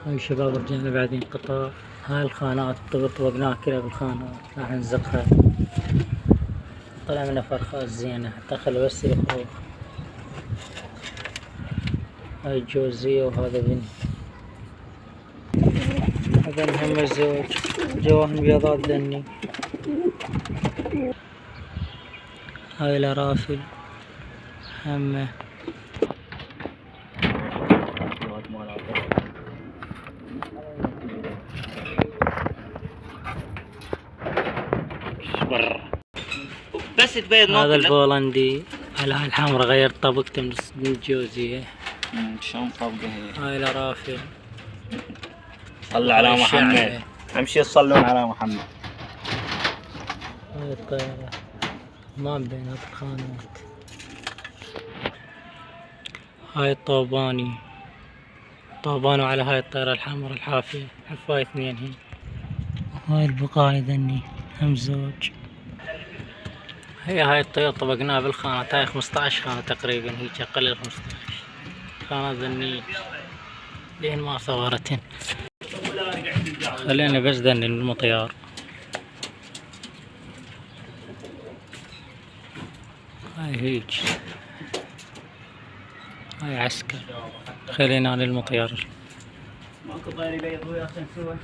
هاي شباب رجعنا بعدين قطار. هاي الخانات طبقناها كلها بالخانات راح نزقها. طلع منها فرخات زينة حتى خلي بس يخوخ. هاي جوزية وهذا بنت. هذا هم الزوج جواهن بيضات دني. هاي الأرافل همه. بس تبيض هذا البولندي على هاي الحمرا غير طبقته من الجوزية. شلون طبقه هي؟ هاي الأرافل. صلوا على محمد. امشي تصلون على محمد. هاي الطيارة ما بينات الخانات. هاي الطوباني طوبانو على هاي الطيارة الحمراء الحافية حفاية اثنين هي. هاي البقايا ذني هم زوج. هاي الطيارة طبقناها بالخانات. هاي 15 خانة تقريبا هيك أقل 15 خانة ذني لين ما صورتن. خلينا بس ذني المطيار. هاي هيك هاي عسكر. خلينا للمطيار. ماكو غير يبيض ويا سوا.